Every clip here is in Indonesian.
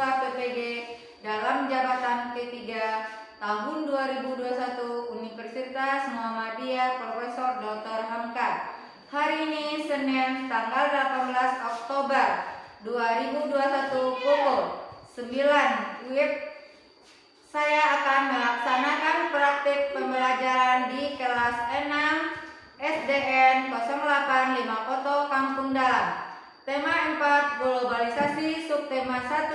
Ketua PPG dalam jabatan ketiga tahun 2021 Universitas Muhammadiyah Profesor Dr. Hamka. Hari ini Senin tanggal 18 Oktober 2021 pukul 9 WIB. Saya akan melaksanakan praktik pembelajaran di kelas 6 SDN 085 Koto Kampung Dalam. Tema 4 globalisasi, subtema 1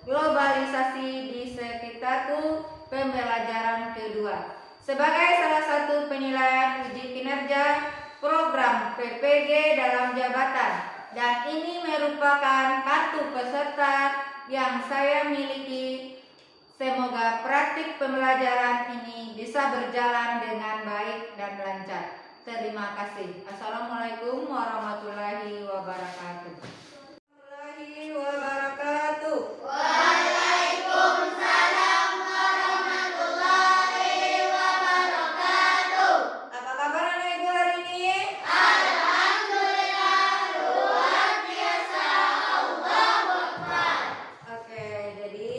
globalisasi di sekitarku, pembelajaran kedua. Sebagai salah satu penilaian uji kinerja program PPG dalam jabatan, dan ini merupakan kartu peserta yang saya miliki. Semoga praktik pembelajaran ini bisa berjalan dengan baik dan lancar. Terima kasih. Assalamualaikum warahmatullahi wabarakatuh. Warahmatullahi wabarakatuh. Waalaikumsalam warahmatullahi wabarakatuh. Apa kabar anak ibu hari ini? Alhamdulillah, luar biasa. Allahu Akbar. Oke, jadi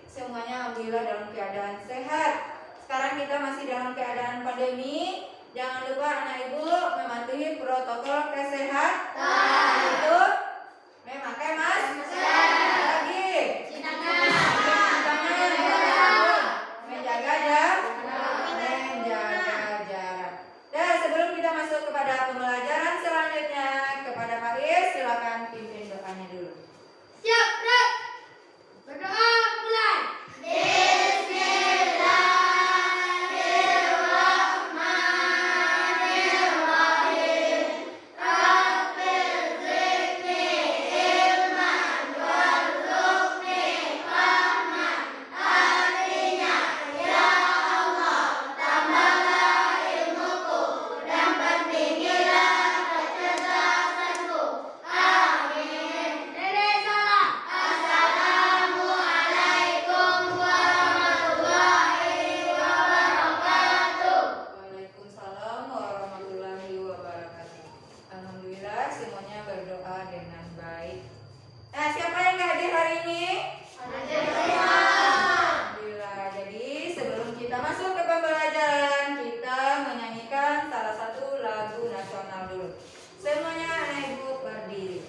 semuanya alhamdulillah dalam keadaan sehat. Sekarang kita masih dalam keadaan pandemi. Jangan lupa anak ibu mematuhi protokol kesehatan, yaitu memakai masker, lagi menjaga jarak. Dan sebelum kita masuk kepada pembelajaran selanjutnya, kepada Pak Is, silakan pimpin doanya dulu. Siap, Rek. Berdoa mulai. Waalaikumsalam warahmatullahi wabarakatuh. Alhamdulillah semuanya berdoa dengan baik. Nah, siapa yang nggak hadir hari ini? Alhamdulillah. Jadi sebelum kita masuk ke pembelajaran, kita menyanyikan salah satu lagu nasional dulu. Semuanya anak ibu berdiri.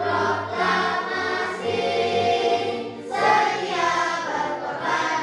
Proklamasi, sedia berkorban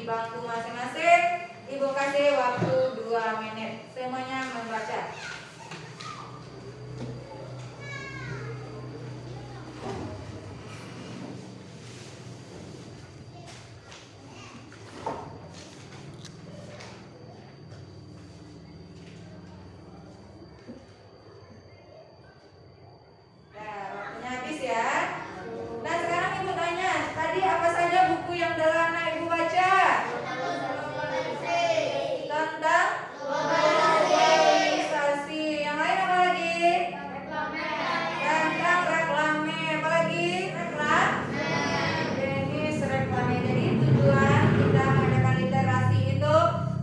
di bangku masing-masing. Ibu kasih waktu 2 menit. Semuanya membaca. Nah, waktunya habis ya. Nah, sekarang ibu tanya, tadi apa saja buku yang telah anak ibu baca? Tentang globalisasi. Yang lain apa lagi? Tentang reklame. Apa lagi? Jenis reklame. Jadi tujuan kita mengadakan literasi itu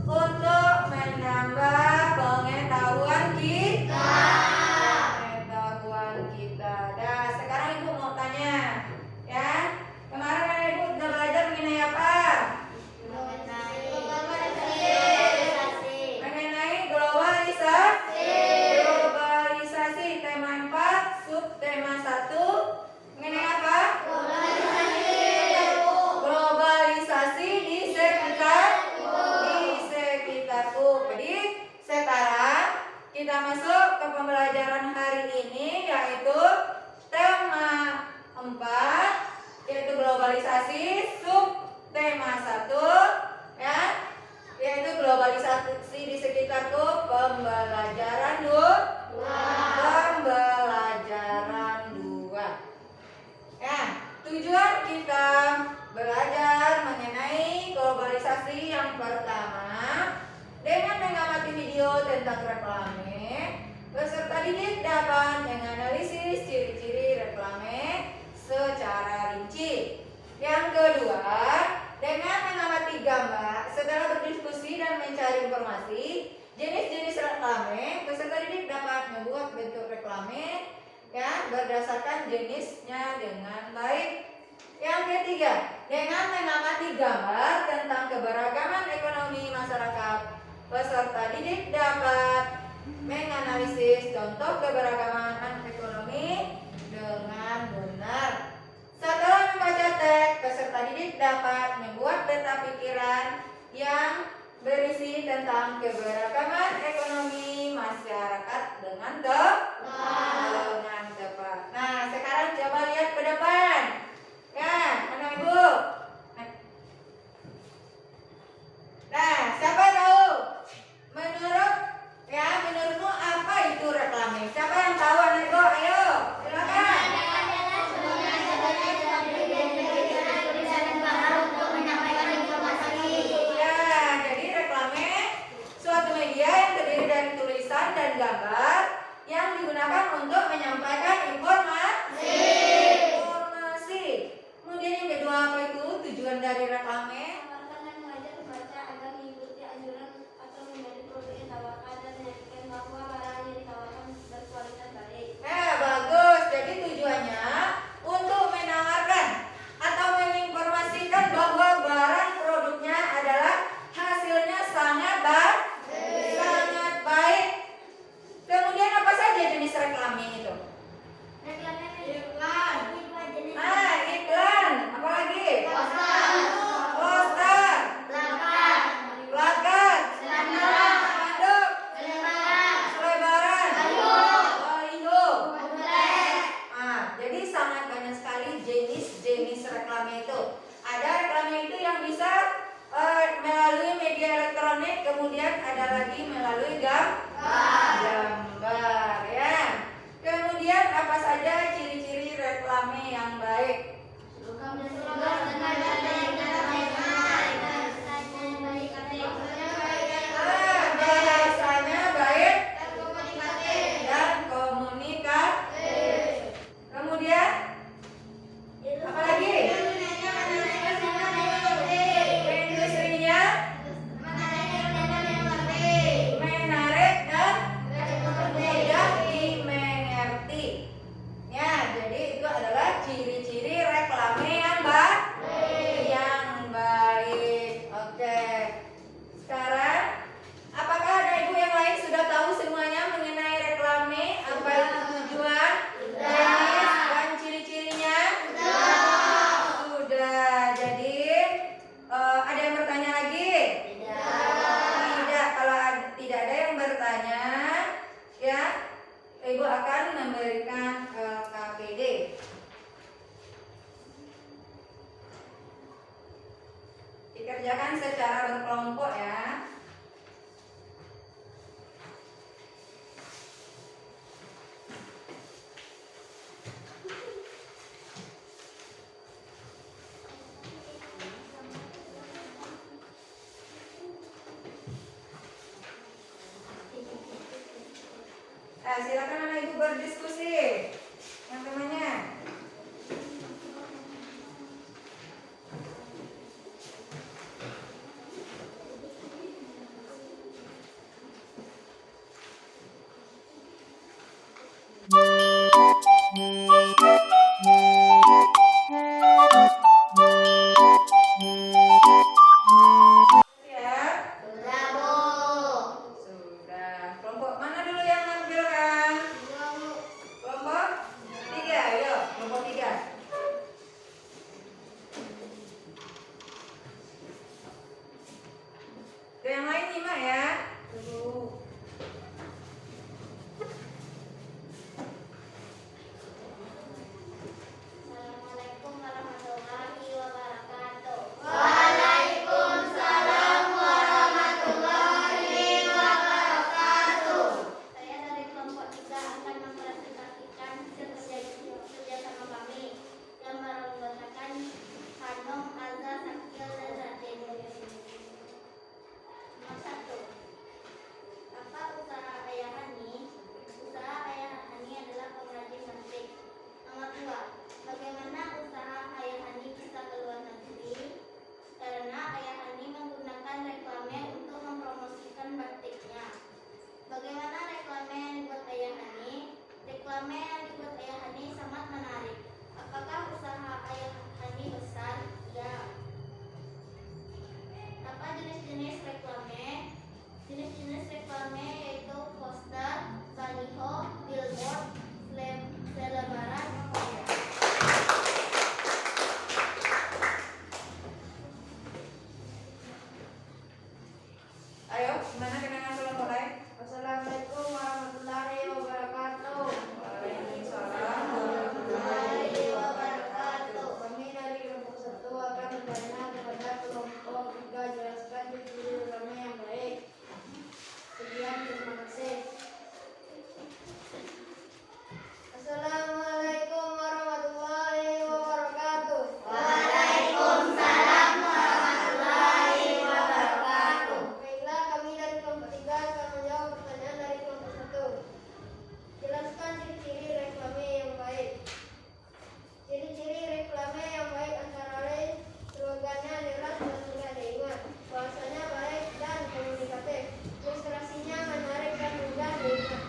untuk menambah pengetahuan kita. Nah, sekarang ibu mau tanya, ya. Kemarin kan ibu udah belajar mengenai apa? Mengenai globalisasi. Tema 4, subtema 1. Mengenai apa? Globalisasi di sekitarku. Jadi sekarang kita masuk ke pembelajaran hari ini, yaitu tema 4, yaitu globalisasi, subtema 1, ya, yaitu globalisasi di sekitarku, pembelajaran 2. Ya, tujuan kita belajar mengenai globalisasi yang pertama dengan mengamati video tentang reklame. Peserta didik dapat menganalisis ciri-ciri reklame secara rinci. Yang kedua, dengan mengamati gambar, setelah berdiskusi dan mencari informasi jenis-jenis reklame, peserta didik dapat membuat bentuk reklame ya berdasarkan jenisnya dengan baik. Yang ketiga, dengan mengamati gambar tentang keberagaman ekonomi masyarakat, peserta didik dapat menganalisis contoh keberagaman ekonomi dengan benar. Setelah membaca teks, peserta didik dapat membuat peta pikiran yang berisi tentang keberagaman ekonomi masyarakat dengan tepat. Nah, sekarang coba lihat ke depan. Ya, anak ibu. Nah, siapa tahu? Menurutmu apa itu reklame? Siapa yang tahu anak ibu? Ayo, silakan. Suatu media yang terdiri dari tulisan dan gambar yang digunakan berkelompok ya. Nah, silakan anak ibu berdiskusi teman-temannya. Ya, Sudah, Bu. sudah. Kelompok mana dulu yang ngambil kan? Kelompok 3, ayo, kelompok 3. Ke yang lain nyimak ya. Assalamualaikum warahmatullahi wabarakatuh. Waalaikumsalam warahmatullahi wabarakatuh. Saya dari kelompok 3 akan mempresentasikan kerja sama kami yang beranggotakan Hanum, Azza, Sakil, dan Radin. Nomor 1. Apa usaha Ayah Hani? Usaha Ayah Hani adalah pengrajin batik. Nomor 2. Bagaimana usaha Ayah Hani bisa ke luar negeri? Karena Ayah Hani menggunakan reklame untuk mempromosikan batiknya. Bagaimana reklame yang dibuat Ayah Hani? Reklame yang dibuat Ayah Hani sangat menarik. Apakah usaha Ayah Hani besar? Ya. Apa jenis-jenis reklame? Jenis-jenis reklame yaitu poster, baliho, billboard, selebaran, ya. Ayo, gimana dengan kelompok lain? Assalamualaikum warahmatullahi wabarakatuh. Waalaikumsalam warahmatullahi wabarakatuh. Kami dari kelompok 1 akan bertanya kepada kelompok 3, jelaskan ciri reklame yang baik. Sekian, terima kasih. Assalamualaikum warahmatullahi wabarakatuh. Waalaikumsalam warahmatullahi wabarakatuh. Baiklah, kami dari kelompok 3 akan menjawab pertanyaan dari kelompok 1. Jelaskan ciri-ciri reklame yang baik. Ciri-ciri reklame yang baik antara lain slogannya jelas dan mudah diingat, bahasanya baik dan komunikatif, ilustrasinya menarik dan mudah diingat.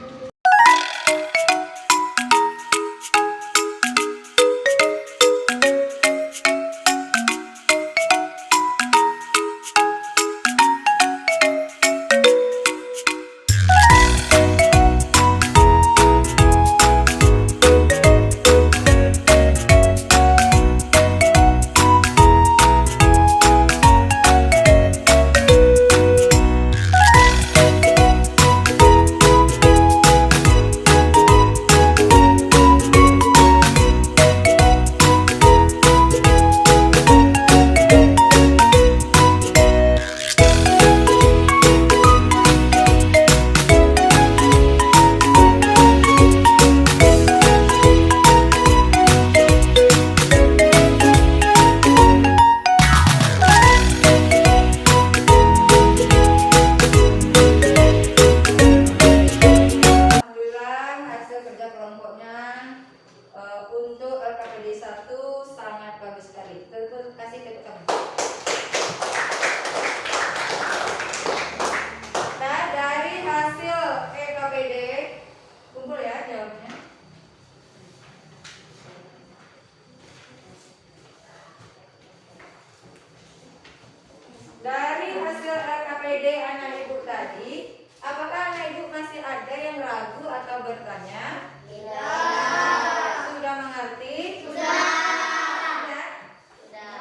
Alhamdulillah hasil kerja kelompoknya untuk LKPD 1 sangat bagus sekali. Kasih tepuk tangan. Nah, dari hasil LKPD kumpul ya jawabnya. Dari hasil LKPD anak ibu tadi, apakah anak ibu masih ada yang ragu atau bertanya? Sudah mengerti? Sudah.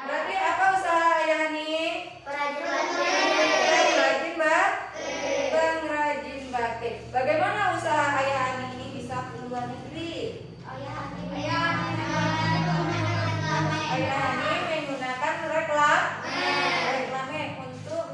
Berarti apa usaha Ayah Hani? Pengrajin batik. Bagaimana usaha Ayah Hani ini bisa ke luar negeri? Ayah Hani menggunakan reklame untuk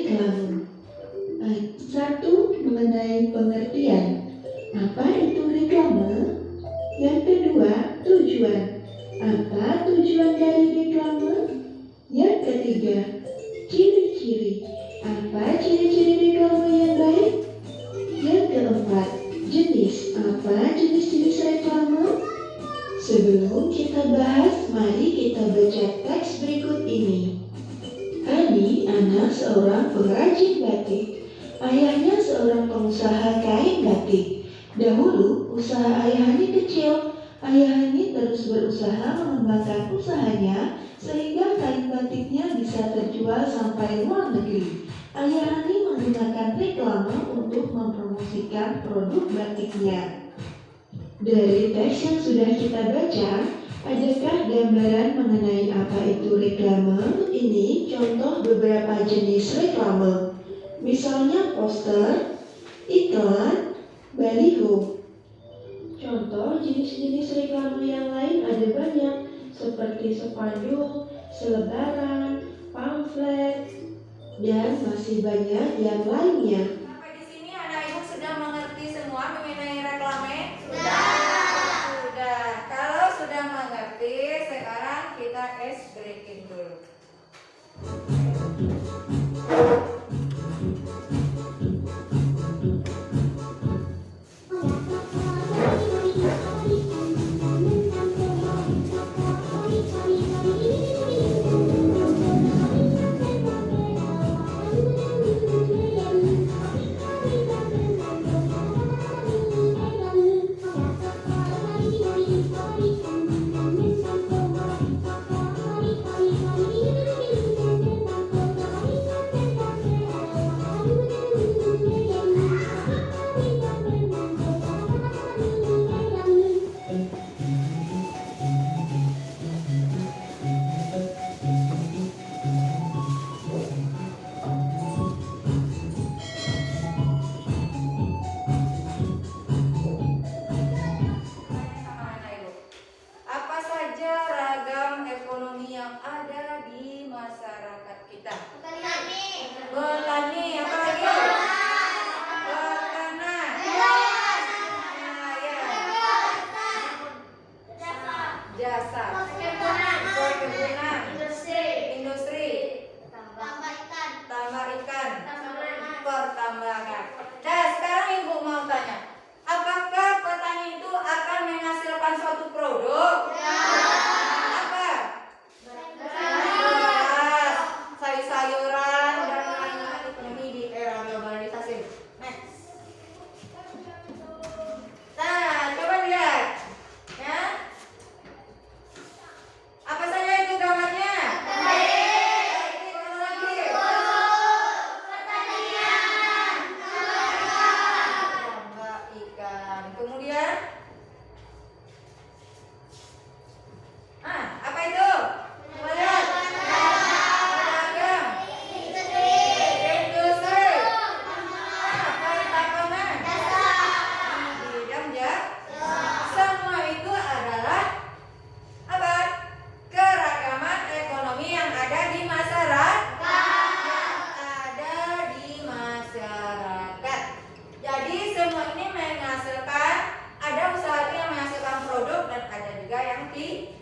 reklame. Satu, mengenai pengertian. Apa itu reklame? Yang kedua, tujuan. Apa tujuan dari reklame? Yang ketiga, ciri-ciri. Apa ciri-ciri reklame yang baik? Yang keempat, jenis. Apa jenis-jenis reklame? Sebelum kita bahas, mari kita baca teks berikut ini. Adi anak seorang pengrajin batik. Ayahnya seorang pengusaha kain batik. Dahulu, usaha ayah Hani kecil. Ayah Hani terus berusaha mengembangkan usahanya sehingga kain batiknya bisa terjual sampai luar negeri. Ayah Hani menggunakan reklame untuk mempromosikan produk batiknya. Dari teks yang sudah kita baca, adakah gambaran mengenai apa itu reklame? Ini contoh beberapa jenis reklame. Misalnya poster, iklan, baliho. Contoh jenis-jenis reklame yang lain ada banyak, seperti spanduk, selebaran, pamflet, dan masih banyak yang lainnya. Sampai di sini anak ibu sudah mengerti semua mengenai reklame? Sudah. Kalau sudah mengerti, sekarang kita ice breaking dulu. Apa saja ragam ekonomi yang ada di masyarakat kita? Petani, apa lagi? Peternak. Nah, ya. Jasa. Perkebunan. Industri. Tambak ikan. Pertambangan. Nah, sekarang ibu mau tanya, apakah petani itu akan menghasilkan suatu produk? Apa? Beras, sayur-sayuran, dan lain-lain ekonomi di era globalisasi. Next. Nah, coba lihat, ya. Apa saja itu gambarnya? Tambak ikan. Kemudian, apa itu? Coba lihat. Pedagang. Industri. Pertambangan. Bidang jasa. Semua itu adalah apa? Keragaman ekonomi yang ada di masyarakat. Jadi semua ini menghasilkan, ada usaha yang menghasilkan produk dan ada juga yang tidak.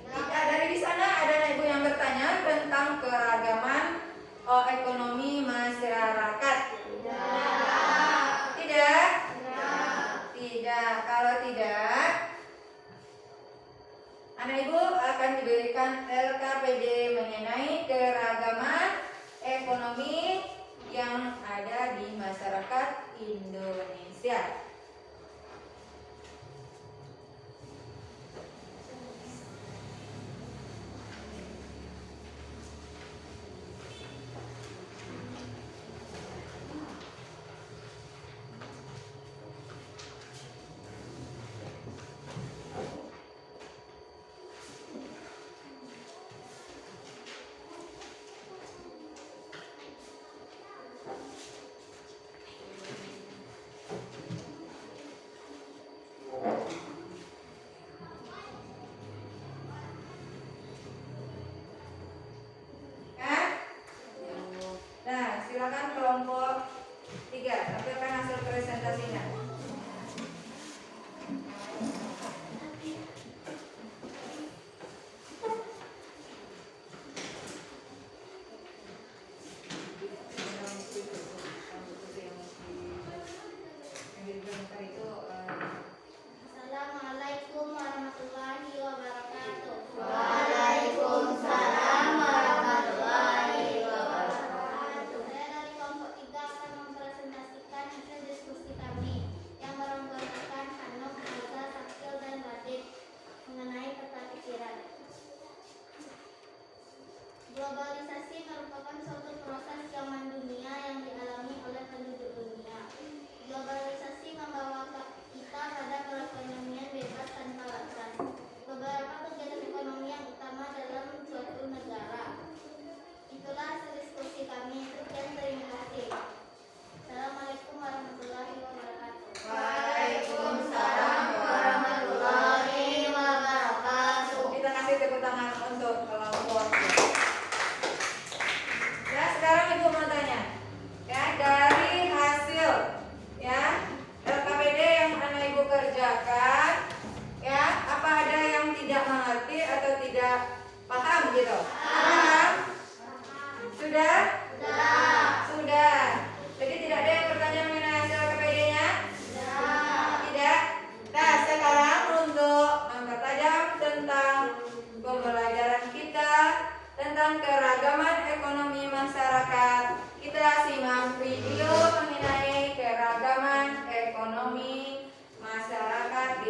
Dari di sana ada ibu yang bertanya tentang keragaman ekonomi masyarakat. Tidak? Tidak. Kalau tidak, anak ibu akan diberikan LKPD mengenai keragaman ekonomi yang ada di masyarakat Indonesia.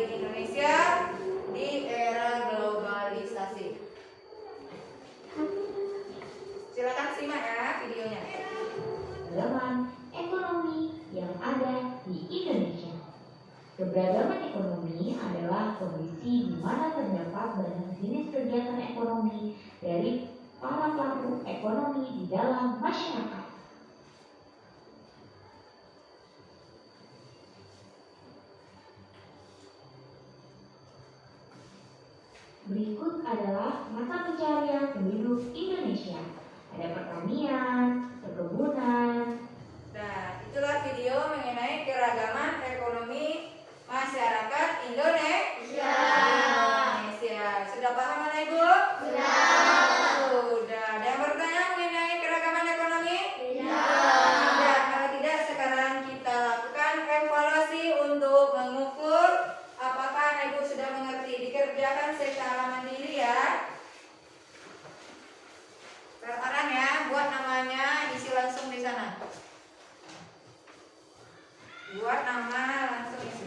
Indonesia di era globalisasi. Silakan simak ya videonya. Keberagaman ekonomi yang ada di Indonesia. Keberagaman ekonomi adalah kondisi di mana terdapat banyak jenis kegiatan ekonomi dari para pelaku ekonomi di dalam masyarakat. Berikut adalah mata pencaharian penduduk Indonesia. Ada pertanian, perkebunan. Nah, itulah video mengenai keragaman ekonomi masyarakat Indonesia. Sudah paham mana Ibu? Sudah. Ada yang bertanya mengenai keragaman ekonomi? Sudah. Kalau tidak, sekarang kita lakukan evaluasi untuk mengukur apakah Ibu sudah mengerti. Dikerjakan secara mandiri ya. Sekarang ya, buat namanya isi langsung di sana. Buat nama langsung isi.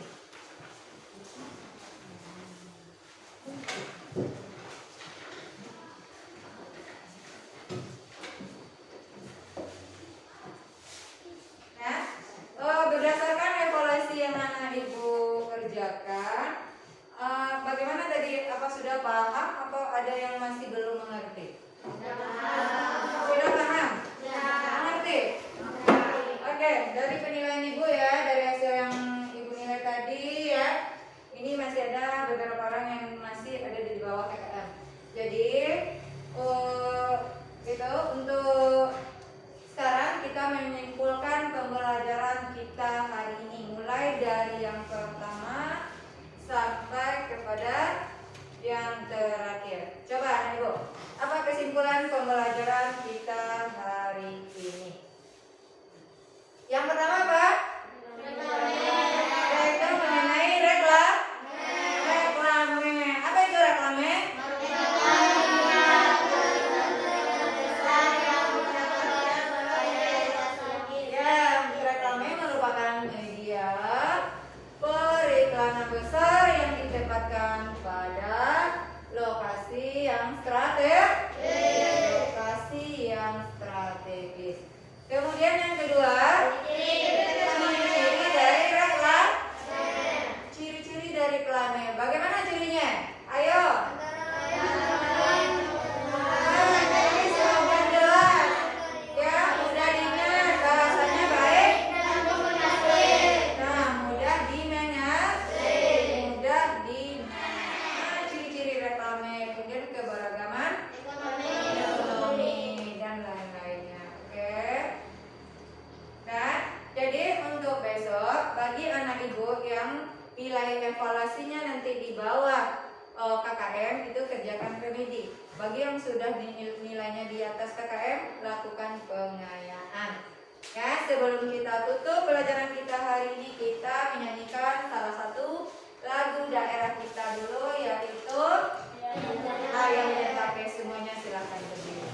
Ya. Berdasarkan evaluasi yang anak Ibu kerjakan, bagaimana tadi? Apa sudah paham atau ada yang masih belum mengerti? Sudah paham? Mengerti? Oke, dari penilaian Ibu ya, dari hasil yang Ibu nilai tadi ya, ini masih ada beberapa orang yang masih ada di bawah KKM. Jadi, gitu, untuk sekarang kita menyimpulkan pembelajaran kita hari ini, mulai dari yang pertama sampai kepada yang terakhir. Coba Ibu, apa kesimpulan pembelajaran kita hari ini? Yang pertama apa? Yaitu mengenai reklame. Apa itu reklame? Ya, reklame merupakan media periklanan besar yang ditempatkan pada lokasi yang strategis. Kemudian yang kedua, ciri-ciri dari reklame. Ciri-ciri dari reklame. Bagaimana cirinya? Ayo. Jadi slogan jelas. Ya, mudah diingat, bahasanya baik. Nah, mudah dimengerti. Ciri-ciri reklame. Kemudian keberagaman ekonomi dan lain-lainnya. Oke. Nah, jadi untuk besok bagi anak Ibu yang nilai evaluasinya nanti di bawah KKM itu kerjakan remedi. Bagi yang sudah nilainya di atas KKM, lakukan pengayaan. Ya, sebelum kita tutup pelajaran kita hari ini, kita menyanyikan salah satu lagu daerah kita dulu, yaitu Ayam dan Tape. Semuanya silakan berdiri.